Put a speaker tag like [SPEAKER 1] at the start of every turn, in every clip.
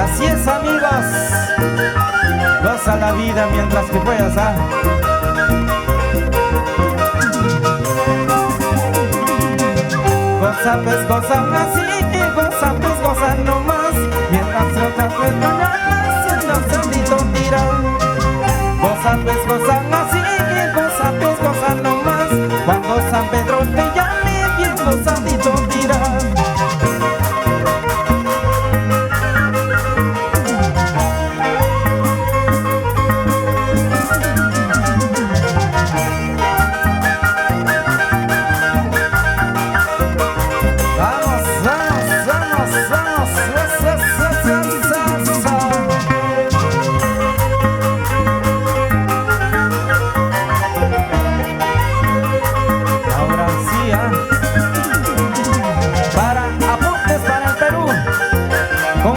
[SPEAKER 1] Así es, amigos, goza la vida mientras que puedas, ¿ah? Goza pues, goza más y goza pues, goza no más, mientras otras personas haciendo sandito tiran. Goza pues, goza más y goza pues, goza no más, cuando San Pedro te llame bien gozadito tiran.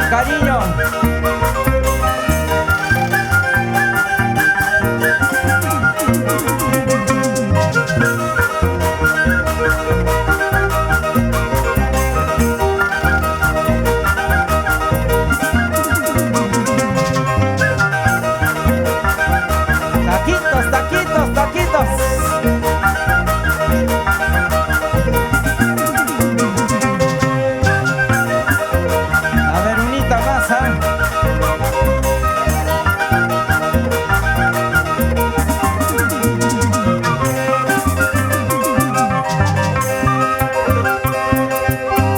[SPEAKER 1] Cariño. Taquitos, taquitos, taquitos.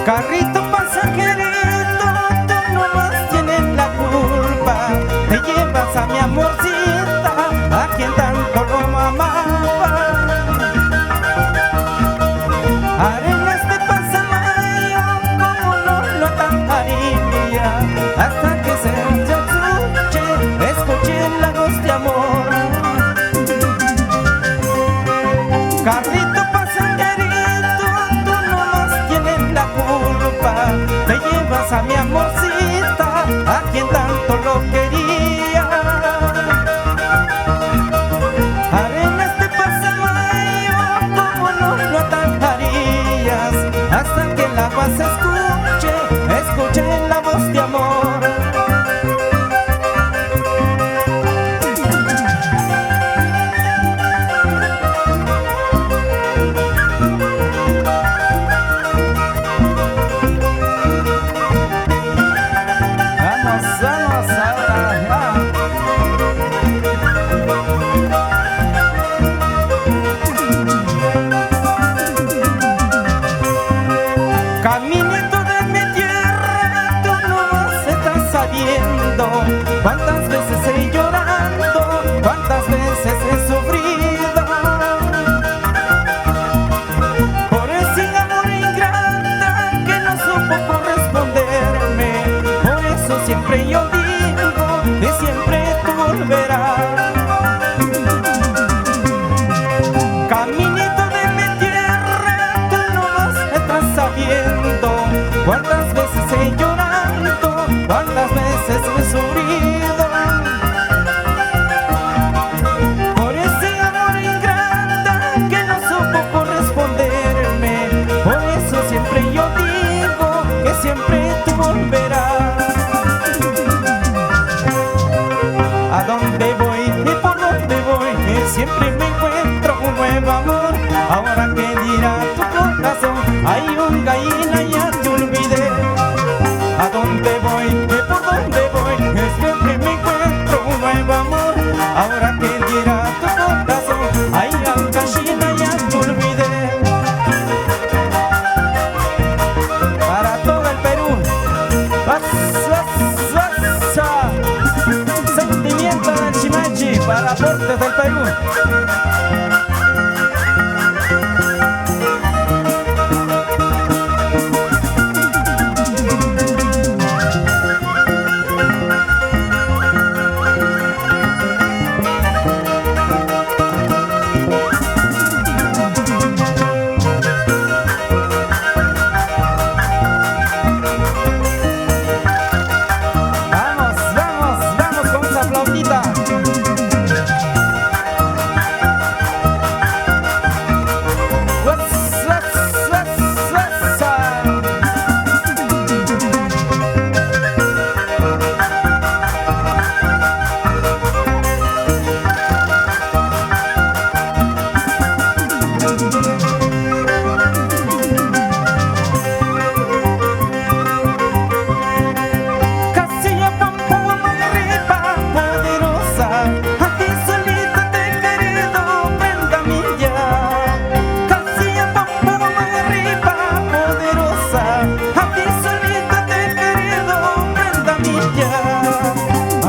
[SPEAKER 1] Carrito pasajerito, tú nomás tienes la culpa. Te llevas a mi amorcita, a quien tanto lo amaba. Arenas de Pasamayo, como no lo atajaría, hasta que se escuche la voz de amor. Carrito pasajerito, tú nomás tienes la culpa. Te llevas a mi amorcita, a quien tanto lo quería. Arenas de Pasamayo, como no lo atajarías, hasta que el agua se escuche la voz de amor. nuevo amor. Ahora que dirá tu corazón, hay un gallina, ya te olvidé. ¿A dónde voy? ¿Por dónde voy? Espero que me encuentro un nuevo amor. Ahora que dirá tu corazón, hay un gallina, ya te olvidé. Para todo el Perú, sentimiento del Chimachi para aportes del Perú.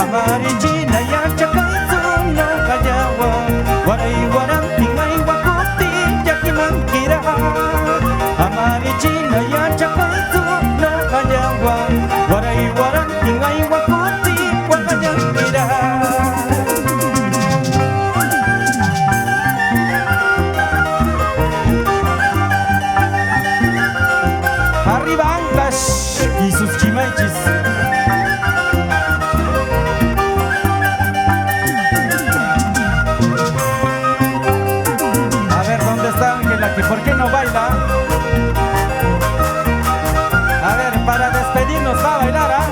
[SPEAKER 1] Amarillina ya chakaizu no kayawa, waray warang tingay wakuti yakimankira. Amarillina ya chakaizu no kayawa, waray warang tingay wakuti wakayankira. Arriba Ancash y sus chimaichis. ¿Por qué no baila? A ver, para despedirnos va a bailar, ¿ah?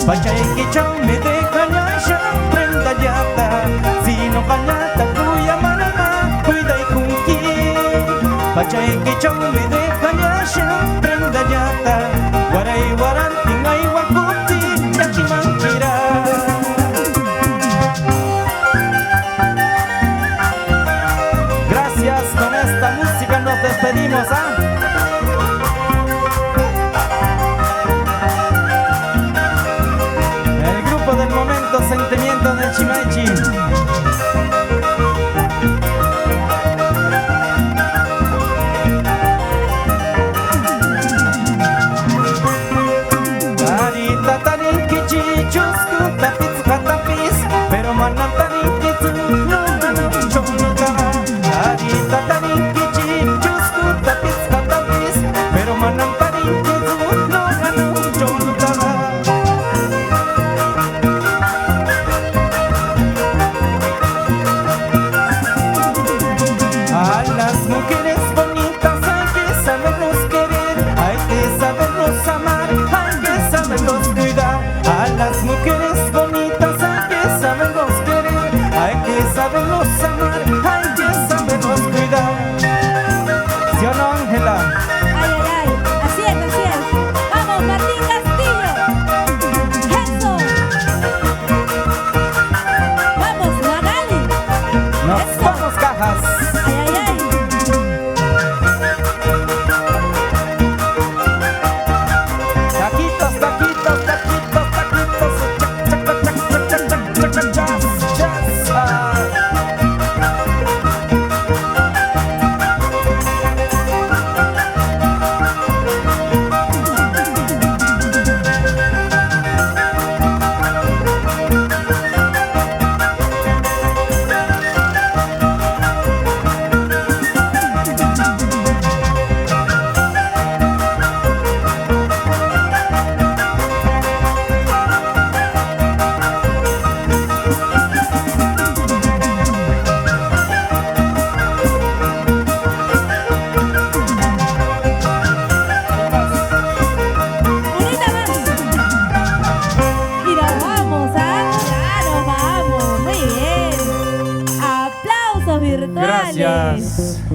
[SPEAKER 1] Pachaikichau me deja ya prenda yata, si no kanyata kuya marana cuida y kunki. Pachaikichau me deja ya prenda yata, waray